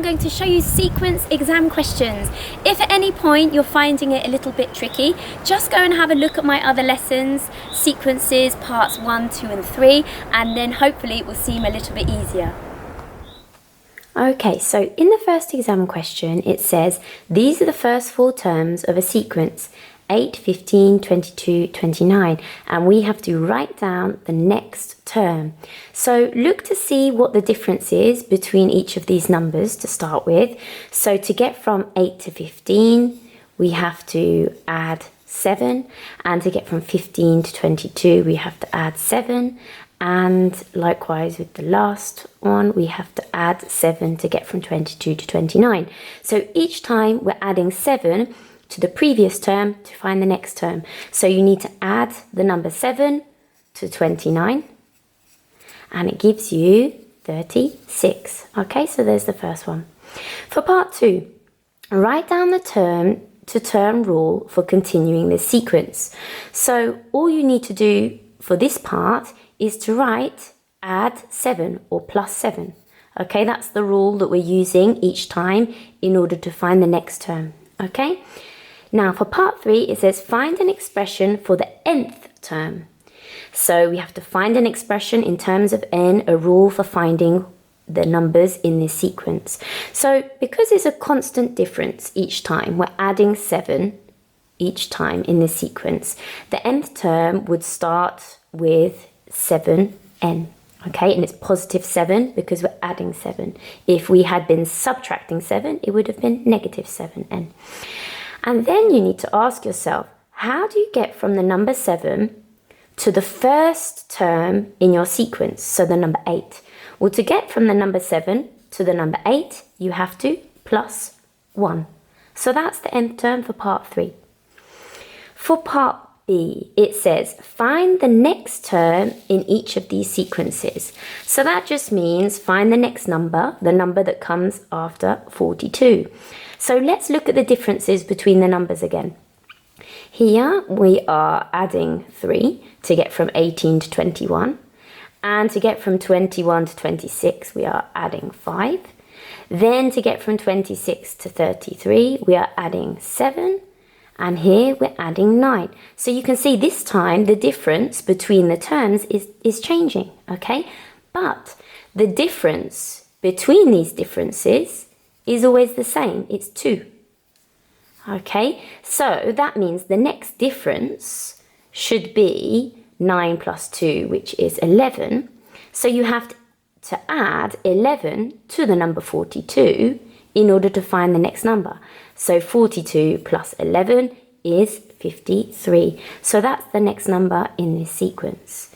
going to show you sequence exam questions. If at any point you're finding it a little bit tricky, just go and have a look at my other lessons, sequences, parts 1, 2 and 3, and then hopefully it will seem a little bit easier. Okay, so in the first exam question, it says, these are the first 4 terms of a sequence, 8, 15, 22, 29, and we have to write down the next term. So look to see what the difference is between each of these numbers to start with. So to get from 8 to 15, we have to add 7, and to get from 15 to 22, we have to add 7, and likewise with the last one, we have to add 7 to get from 22 to 29. So each time we're adding 7 to the previous term to find the next term. So you need to add the number 7 to 29, and it gives you 36. Okay, so there's the first one. For part 2, write down the term to term rule for continuing this sequence. So all you need to do for this part is to write add 7 or plus 7. Okay, that's the rule that we're using each time in order to find the next term. Okay, now for part 3, it says find an expression for the nth term. So we have to find an expression in terms of n, a rule for finding the numbers in this sequence. So because it's a constant difference each time, we're adding 7 each time in this sequence, the nth term would start with 7n. Okay, and it's positive 7 because we're adding 7. If we had been subtracting 7, it would have been negative 7n. And then you need to ask yourself, how do you get from the number 7 to the first term in your sequence, so the number 8? Well, to get from the number 7 to the number 8, you have to plus 1. So that's the nth term for part 3. For part B, it says find the next term in each of these sequences. So that just means find the next number, the number that comes after 42. So let's look at the differences between the numbers again. Here we are adding 3 to get from 18 to 21. And to get from 21 to 26, we are adding 5. Then to get from 26 to 33, we are adding 7. And here we're adding 9. So you can see this time the difference between the terms is changing, okay? But the difference between these differences is always the same. It's 2. Okay, so that means the next difference should be 9 plus 2, which is 11. So you have to add 11 to the number 42 in order to find the next number. So 42 plus 11 is 53. So that's the next number in this sequence.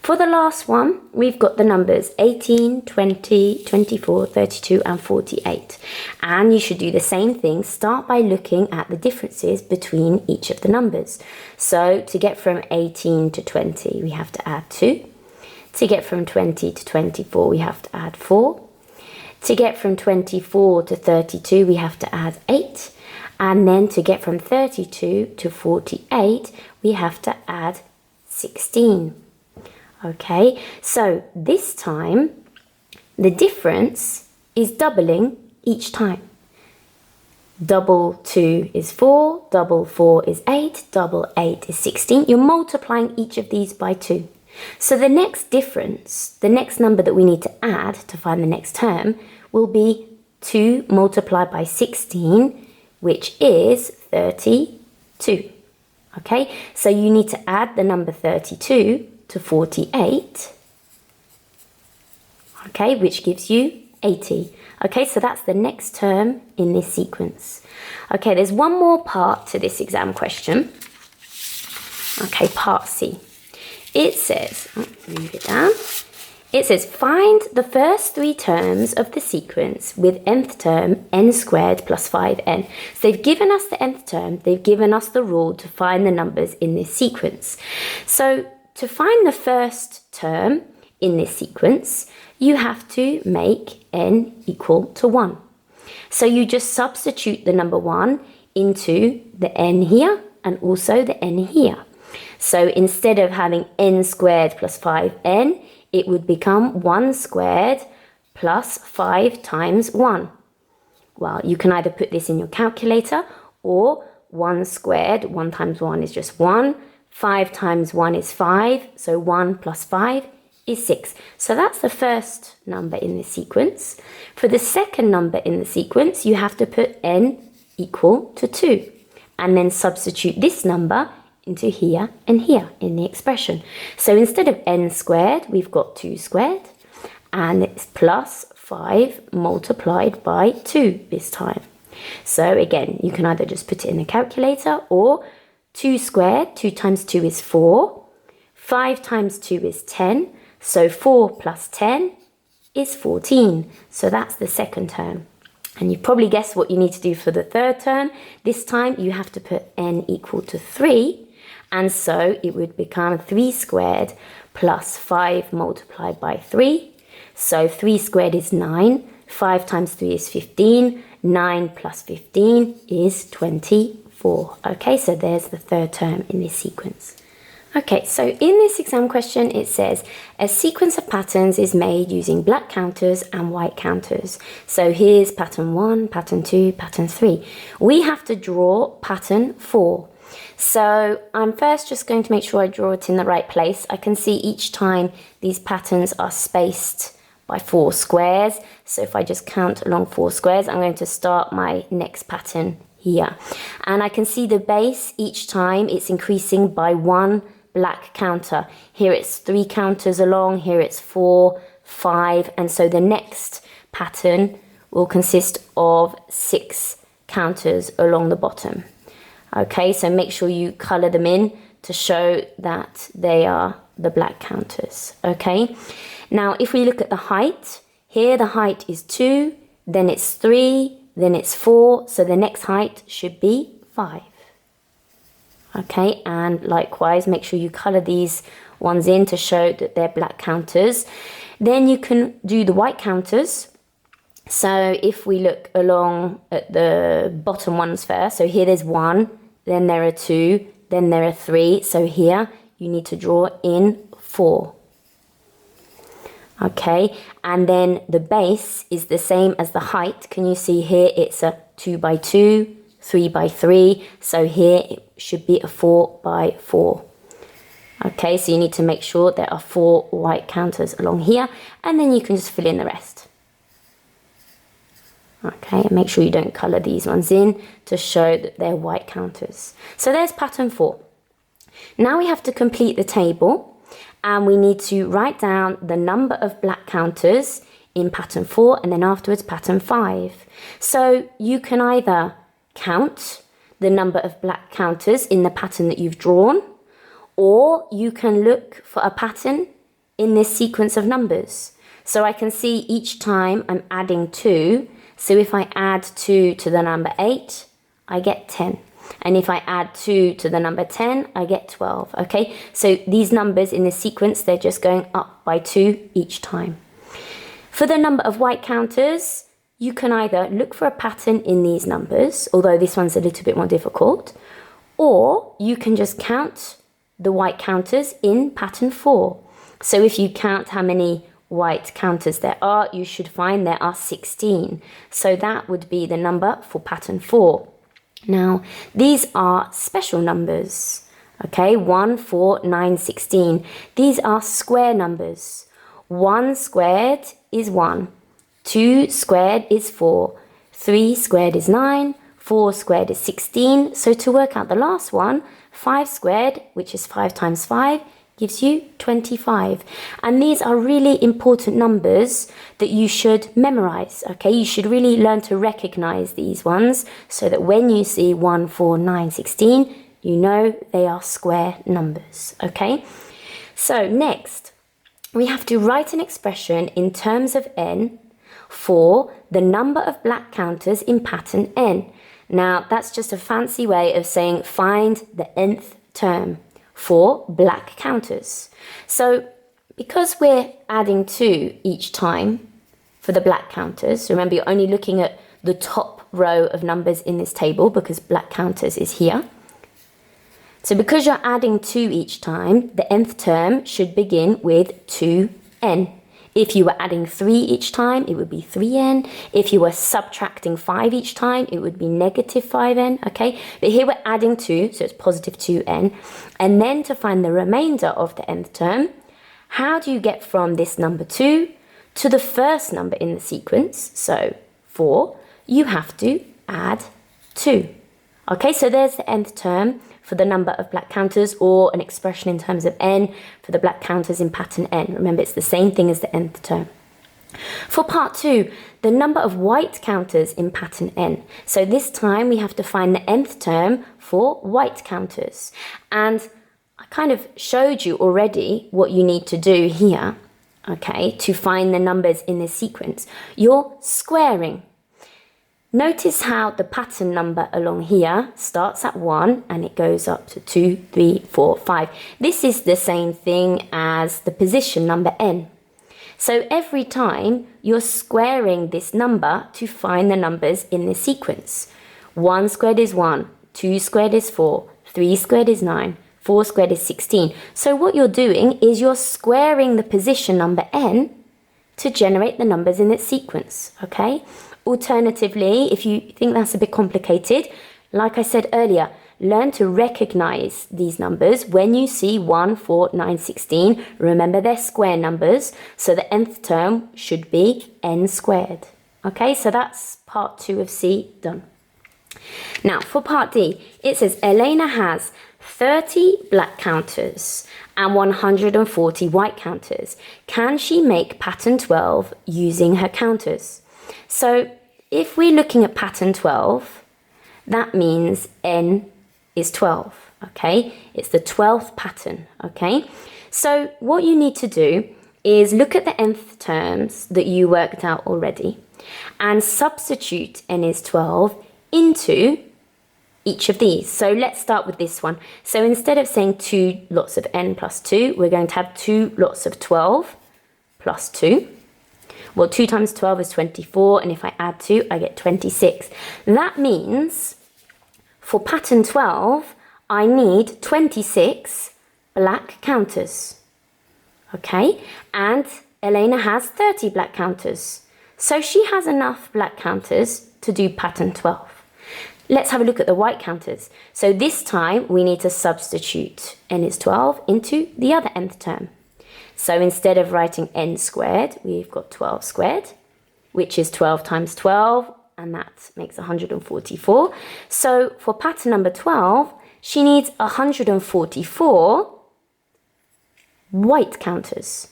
For the last one, we've got the numbers 18, 20, 24, 32 and 48. And you should do the same thing. Start by looking at the differences between each of the numbers. So to get from 18 to 20, we have to add 2. To get from 20 to 24, we have to add 4. To get from 24 to 32, we have to add 8. And then to get from 32 to 48, we have to add 16. Okay, so this time, the difference is doubling each time. Double 2 is 4, double 4 is 8, double 8 is 16. You're multiplying each of these by 2. So the next difference, the next number that we need to add to find the next term will be 2 multiplied by 16, which is 32. Okay, so you need to add the number 32 to 48, okay, which gives you 80. Okay, so that's the next term in this sequence. Okay, there's one more part to this exam question. Okay, part C. It says, move it down. It says, find the first 3 terms of the sequence with nth term n squared plus 5n. So they've given us the nth term, they've given us the rule to find the numbers in this sequence. So to find the first term in this sequence, you have to make n equal to 1. So you just substitute the number 1 into the n here and also the n here. So instead of having n squared plus 5n, it would become 1 squared plus 5 times 1. Well, you can either put this in your calculator, or 1 squared, 1 times 1 is just 1, 5 times 1 is 5, so 1 plus 5 is 6. So that's the first number in the sequence. For the second number in the sequence, you have to put n equal to 2, and then substitute this number into here and here in the expression. So instead of n squared, we've got 2 squared, and it's plus 5 multiplied by 2 this time. So again, you can either just put it in the calculator, or 2 squared, 2 times 2 is 4, 5 times 2 is 10, so 4 plus 10 is 14. So that's the second term. And you've probably guessed what you need to do for the third term. This time you have to put n equal to 3, and so it would become 3 squared plus 5 multiplied by 3. So 3 squared is 9, 5 times 3 is 15, 9 plus 15 is 24. Okay, so there's the third term in this sequence. Okay, so in this exam question it says a sequence of patterns is made using black counters and white counters. So here's pattern 1, pattern 2, pattern 3. We have to draw pattern 4. So I'm first just going to make sure I draw it in the right place. I can see each time these patterns are spaced by 4 squares. So if I just count along 4 squares, I'm going to start my next pattern here. And I can see the base each time it's increasing by 1 black counter. Here it's 3 counters along, here it's 4, 5, and so the next pattern will consist of 6 counters along the bottom. Okay, so make sure you color them in to show that they are the black counters. Okay, now if we look at the height, here the height is 2, then it's 3, then it's 4, so the next height should be 5. Okay, and likewise, make sure you color these ones in to show that they're black counters. Then you can do the white counters. So if we look along at the bottom ones first, so here there's 1, then there are 2, then there are 3. So here you need to draw in 4. Okay, and then the base is the same as the height. Can you see here it's a 2 by 2, 3 by 3. So here it should be a 4 by 4. Okay, so you need to make sure there are 4 white counters along here, and then you can just fill in the rest. Okay, and make sure you don't color these ones in to show that they're white counters. So there's pattern 4. Now we have to complete the table, and we need to write down the number of black counters in pattern 4, and then afterwards pattern 5. So you can either count the number of black counters in the pattern that you've drawn, or you can look for a pattern in this sequence of numbers. So I can see each time I'm adding 2. So if I add 2 to the number 8, I get 10. And if I add 2 to the number 10, I get 12. Okay, so these numbers in this sequence, they're just going up by 2 each time. For the number of white counters, you can either look for a pattern in these numbers, although this one's a little bit more difficult, or you can just count the white counters in pattern 4. So if you count how many white counters there are, you should find there are 16. So that would be the number for pattern 4. Now, these are special numbers. Okay, 1, 4, 9, 16. These are square numbers. 1 squared is 1. 2 squared is 4. 3 squared is 9. 4 squared is 16. So to work out the last one, 5 squared, which is 5 times 5, gives you 25. And these are really important numbers that you should memorize. Okay, you should really learn to recognize these ones so that when you see 1, 4, 9, 16, you know they are square numbers. Okay, so next we have to write an expression in terms of n for the number of black counters in pattern n. Now that's just a fancy way of saying find the nth term for black counters. So because we're adding 2 each time for the black counters, remember you're only looking at the top row of numbers in this table because black counters is here. So because you're adding 2 each time, the nth term should begin with 2n. If you were adding 3 each time, it would be 3n. If you were subtracting 5 each time, it would be negative 5n, okay? But here we're adding 2, so it's positive 2n. And then to find the remainder of the nth term, how do you get from this number 2 to the first number in the sequence? So 4, you have to add 2. Okay, so there's the nth term for the number of black counters, or an expression in terms of n for the black counters in pattern n. Remember, it's the same thing as the nth term. For part 2, the number of white counters in pattern n. So this time we have to find the nth term for white counters. And I kind of showed you already what you need to do here, okay, to find the numbers in this sequence. You're squaring. Notice how the pattern number along here starts at 1 and it goes up to 2, 3, 4, 5. This is the same thing as the position number n. So every time you're squaring this number to find the numbers in this sequence. 1 squared is 1, 2 squared is 4, 3 squared is 9, 4 squared is 16. So what you're doing is you're squaring the position number n to generate the numbers in its sequence, okay? Alternatively, if you think that's a bit complicated, like I said earlier, learn to recognize these numbers when you see 1, 4, 9, 16. Remember, they're square numbers, so the nth term should be n squared. Okay, so that's part 2 of C done. Now, for part D, it says Elena has 30 black counters and 140 white counters. Can she make pattern 12 using her counters? So if we're looking at pattern 12, that means n is 12, okay? It's the 12th pattern, okay? So what you need to do is look at the nth terms that you worked out already and substitute n is 12 into each of these. So let's start with this one. So instead of saying 2 lots of n plus 2, we're going to have 2 lots of 12 plus 2. Well, 2 times 12 is 24, and if I add 2, I get 26. That means for pattern 12, I need 26 black counters. Okay, and Elena has 30 black counters. So she has enough black counters to do pattern 12. Let's have a look at the white counters. So this time we need to substitute n is 12 into the other nth term. So instead of writing n squared, we've got 12 squared, which is 12 times 12, and that makes 144. So for pattern number 12, she needs 144 white counters.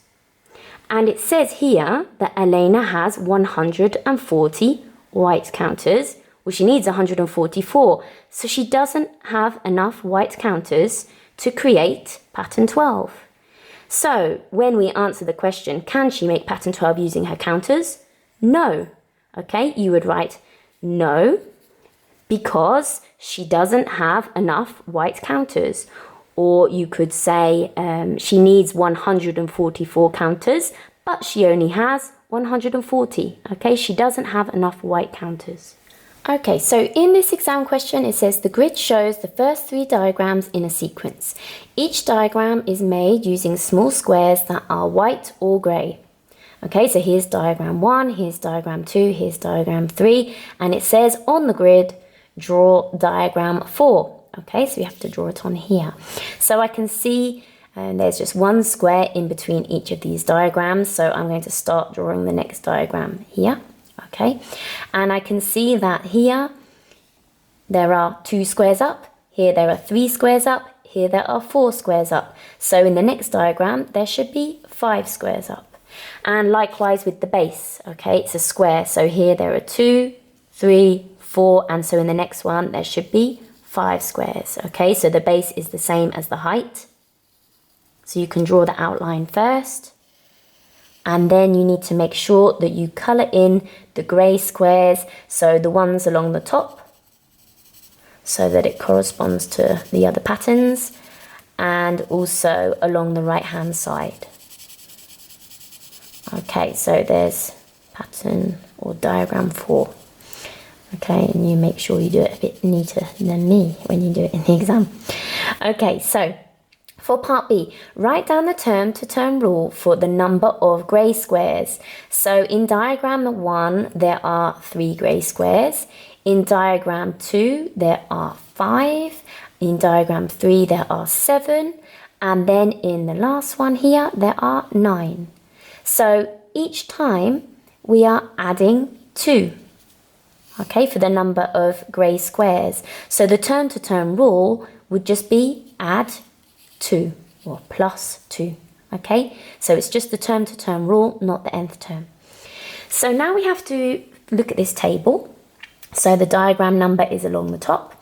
And it says here that Elena has 140 white counters. Well, she needs 144, so she doesn't have enough white counters to create pattern 12. So when we answer the question, can she make pattern 12 using her counters? No. Okay, you would write no, because she doesn't have enough white counters. Or you could say she needs 144 counters, but she only has 140. Okay, she doesn't have enough white counters. Okay, so in this exam question, it says the grid shows the first 3 diagrams in a sequence. Each diagram is made using small squares that are white or grey. Okay, so here's diagram 1, here's diagram 2, here's diagram 3, and it says on the grid, draw diagram 4. Okay, so we have to draw it on here. So I can see there's just one square in between each of these diagrams, so I'm going to start drawing the next diagram here. Okay, and I can see that here there are 2 squares up, here there are 3 squares up, here there are 4 squares up. So in the next diagram there should be 5 squares up. And likewise with the base, okay, it's a square. So here there are 2, 3, 4, and so in the next one there should be 5 squares. Okay, so the base is the same as the height. So you can draw the outline first. And then you need to make sure that you colour in the grey squares, so the ones along the top, so that it corresponds to the other patterns, and also along the right hand side. Okay, so there's pattern or diagram 4. Okay, and you make sure you do it a bit neater than me when you do it in the exam. Okay, so For part B, write down the term-to-term rule for the number of grey squares. So in diagram 1, there are 3 grey squares. In diagram 2, there are 5. In diagram 3, there are 7. And then in the last one here, there are 9. So each time we are adding 2, okay, for the number of grey squares. So the term-to-term rule would just be add 2 or plus 2, okay? So it's just the term-to-term rule, not the nth term. So now we have to look at this table. So the diagram number is along the top.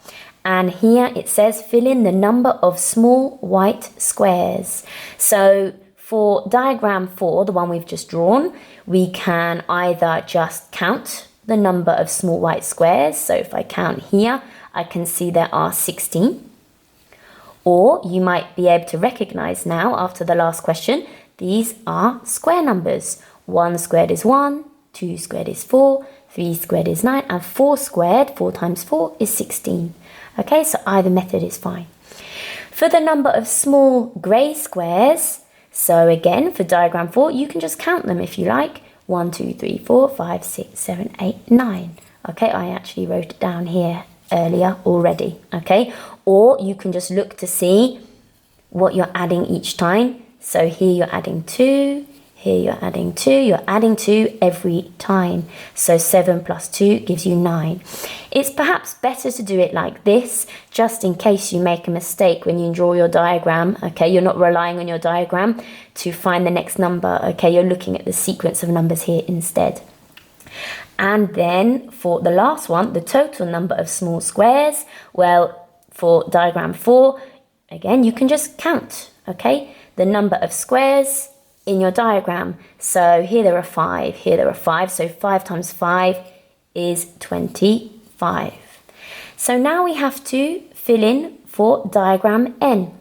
And here it says fill in the number of small white squares. So for diagram 4, the one we've just drawn, we can either just count the number of small white squares. So if I count here, I can see there are 16. Or you might be able to recognize now, after the last question, these are square numbers. 1 squared is 1, 2 squared is 4, 3 squared is 9, and 4 squared, 4 times 4 is 16. Okay, so either method is fine. For the number of small grey squares, so again, for diagram 4, you can just count them if you like. 1, 2, 3, 4, 5, 6, 7, 8, 9. Okay, I actually wrote it down here earlier already, okay? Or you can just look to see what you're adding each time. So here you're adding 2, here you're adding 2, you're adding 2 every time. So 7 plus 2 gives you 9. It's perhaps better to do it like this, just in case you make a mistake when you draw your diagram, okay? You're not relying on your diagram to find the next number, okay? You're looking at the sequence of numbers here instead. And then for the last one, the total number of small squares, well, for diagram 4, again, you can just count, okay? The number of squares in your diagram. So here there are 5, here there are 5. So 5 times 5 is 25. So now we have to fill in for diagram N.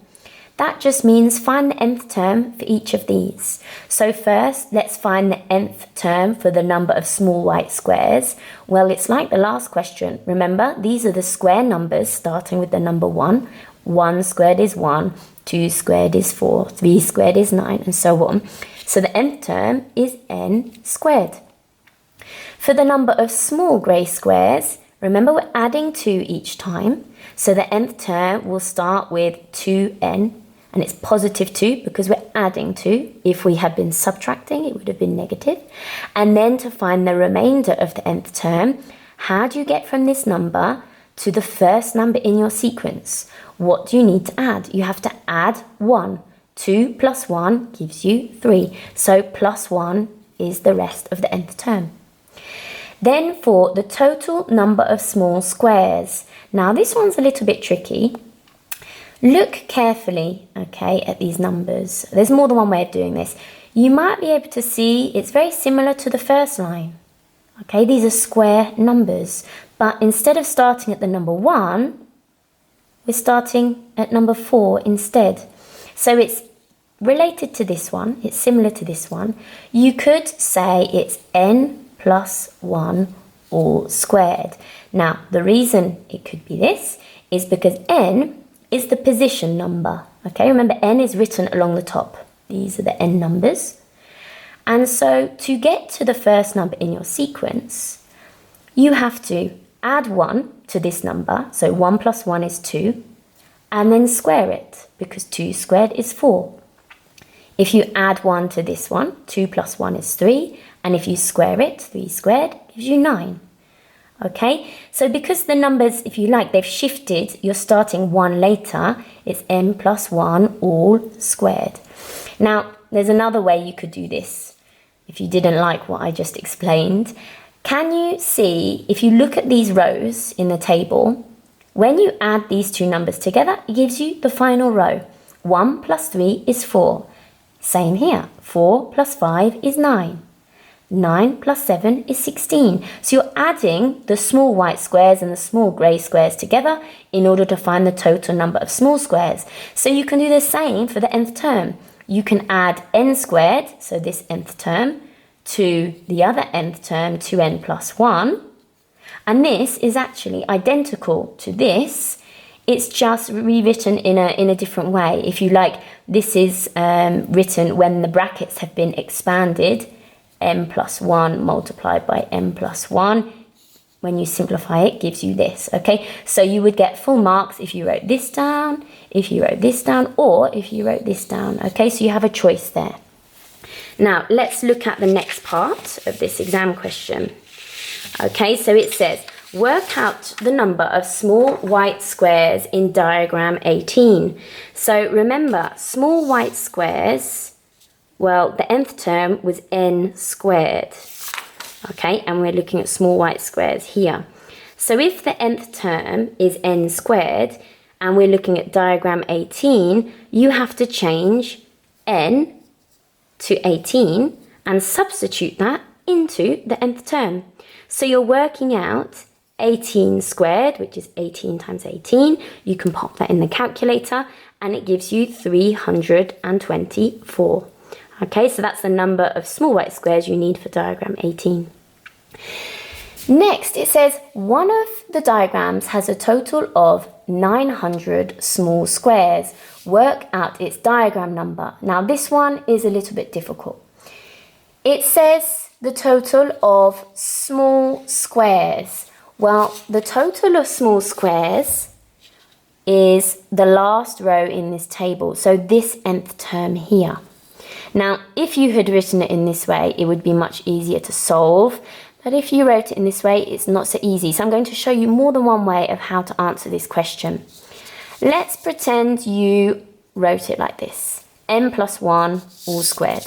That just means find the nth term for each of these. So first, let's find the nth term for the number of small white squares. Well, it's like the last question. Remember, these are the square numbers starting with the number 1. 1 squared is 1, 2 squared is 4, 3 squared is 9, and so on. So the nth term is n squared. For the number of small grey squares, remember we're adding 2 each time. So the nth term will start with 2n. And it's positive 2 because we're adding 2. If we had been subtracting, it would have been negative. And then to find the remainder of the nth term, how do you get from this number to the first number in your sequence? What do you need to add? You have to add 1. 2 plus 1 gives you 3. So plus 1 is the rest of the nth term. Then for the total number of small squares. Now this one's a little bit tricky. Look carefully, okay, at these numbers. There's more than one way of doing this. You might be able to see it's very similar to the first line. Okay, these are square numbers. But instead of starting at the number 1, we're starting at number 4 instead. So it's related to this one. It's similar to this one. You could say it's n plus 1 all squared. Now, the reason it could be this is because n is the position number. Okay, remember n is written along the top. These are the n numbers. And so to get to the first number in your sequence, you have to add 1 to this number. So 1 plus 1 is 2. And then square it, because 2 squared is 4. If you add 1 to this one, 2 plus 1 is 3. And if you square it, 3 squared gives you 9. Okay, so because the numbers, if you like, they've shifted, you're starting 1 later, it's n plus 1 all squared. Now, there's another way you could do this, if you didn't like what I just explained. Can you see, if you look at these rows in the table, when you add these two numbers together, it gives you the final row. 1 plus 3 is 4. Same here, 4 plus 5 is 9. 9 plus 7 is 16. So you're adding the small white squares and the small grey squares together in order to find the total number of small squares. So you can do the same for the nth term. You can add n squared, so this nth term, to the other nth term, 2n plus 1. And this is actually identical to this It's just rewritten in a different way. If you like, this is written when the brackets have been expanded, m plus 1 multiplied by m plus 1. When you simplify it, gives you this, okay? So you would get full marks if you wrote this down, if you wrote this down, or if you wrote this down, okay? So you have a choice there. Now, let's look at the next part of this exam question. Okay, so it says, work out the number of small white squares in diagram 18. So remember, small white squares, well, the nth term was n squared. Okay, and we're looking at small white squares here. So if the nth term is n squared, and we're looking at diagram 18, you have to change n to 18 and substitute that into the nth term. So you're working out 18 squared, which is 18 times 18. You can pop that in the calculator and it gives you 324. Okay, so that's the number of small white squares you need for diagram 18. Next, it says one of the diagrams has a total of 900 small squares. Work out its diagram number. Now, this one is a little bit difficult. It says the total of small squares. Well, the total of small squares is the last row in this table, so this nth term here. Now, if you had written it in this way, it would be much easier to solve. But if you wrote it in this way, it's not so easy. So I'm going to show you more than one way of how to answer this question. Let's pretend you wrote it like this. n plus 1 all squared.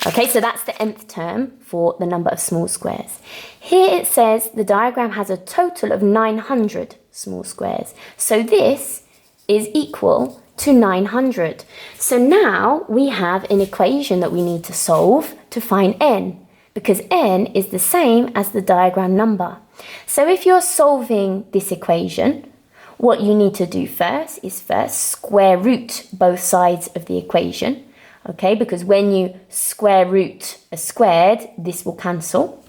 Okay, so that's the nth term for the number of small squares. Here it says the diagram has a total of 900 small squares. So this is equal to 900. So now we have an equation that we need to solve to find n, because n is the same as the diagram number. So if you're solving this equation, what you need to do first is square root both sides of the equation. Okay, because when you square root a squared, this will cancel.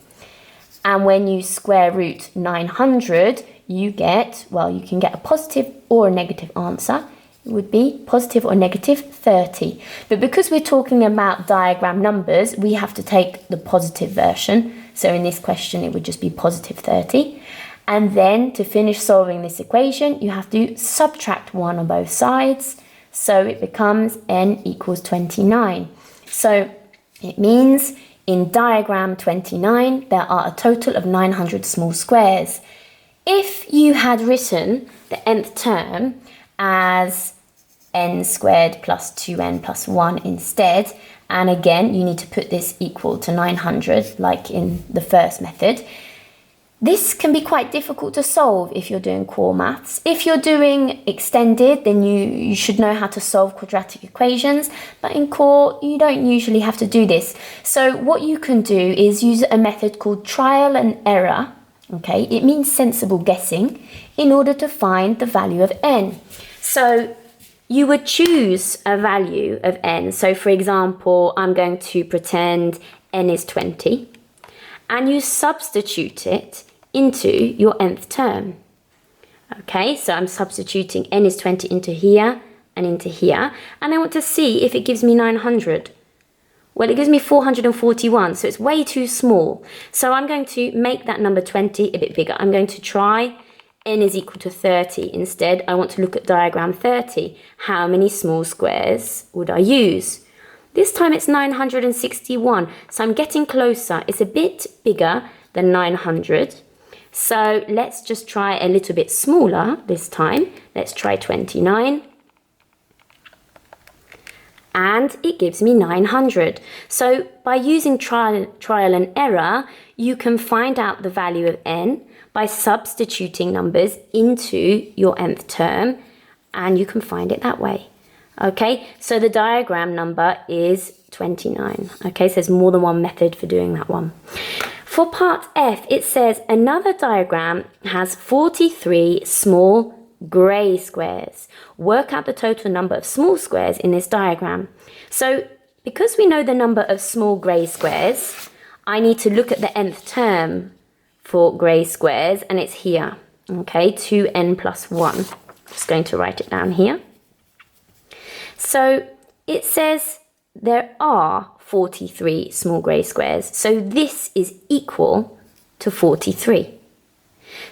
And when you square root 900, you get, well, you can get a positive or a negative answer. It would be positive or negative 30. But because we're talking about diagram numbers, we have to take the positive version. So in this question, it would just be positive 30. And then to finish solving this equation, you have to subtract 1 on both sides. So it becomes n equals 29. So it means in diagram 29, there are a total of 900 small squares. If you had written the nth term as n squared plus 2n plus 1 instead, and again, you need to put this equal to 900, like in the first method, this can be quite difficult to solve if you're doing core maths. If you're doing extended, then you should know how to solve quadratic equations, but in core, you don't usually have to do this. So what you can do is use a method called trial and error. Okay, it means sensible guessing in order to find the value of n. So you would choose a value of n. So for example, I'm going to pretend n is 20, and you substitute it into your nth term. Okay, so I'm substituting n is 20 into here and into here, and I want to see if it gives me 900. Well, it gives me 441, so it's way too small. So I'm going to make that number 20 a bit bigger. I'm going to try n is equal to 30. Instead, I want to look at diagram 30. How many small squares would I use? This time it's 961, so I'm getting closer. It's a bit bigger than 900. So let's just try a little bit smaller this time. Let's try 29. And it gives me 900. So by using trial and error, you can find out the value of n by substituting numbers into your nth term, and you can find it that way. Okay, so the diagram number is 29. Okay, so there's more than one method for doing that one. For part F, it says another diagram has 43 small grey squares. Work out the total number of small squares in this diagram. So because we know the number of small grey squares, I need to look at the nth term for grey squares, and it's here. Okay, 2n plus 1. Just going to write it down here. So it says there are 43 small grey squares. So this is equal to 43.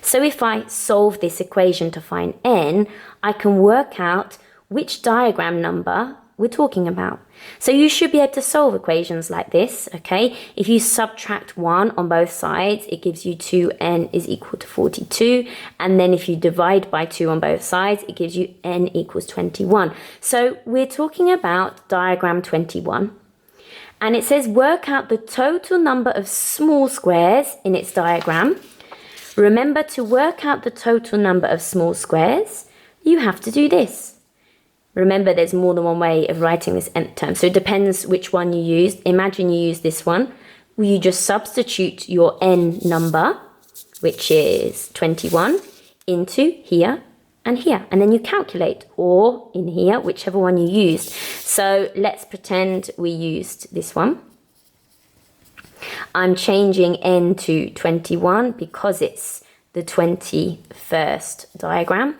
So if I solve this equation to find n, I can work out which diagram number we're talking about. So you should be able to solve equations like this, okay? If you subtract 1 on both sides, it gives you 2n is equal to 42. And then if you divide by 2 on both sides, it gives you n equals 21. So we're talking about diagram 21. And it says work out the total number of small squares in its diagram. Remember, to work out the total number of small squares, you have to do this. Remember, there's more than one way of writing this nth term, so it depends which one you use. Imagine you use this one, where you just substitute your n number, which is 21, into here and here, and then you calculate, or in here, whichever one you used. So let's pretend we used this one. I'm changing n to 21 because it's the 21st diagram.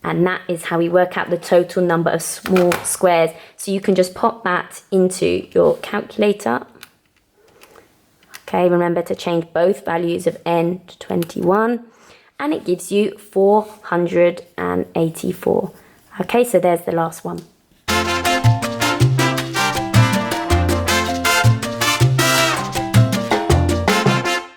And that is how we work out the total number of small squares. So you can just pop that into your calculator. Okay, remember to change both values of n to 21. And it gives you 484. Okay, so there's the last one.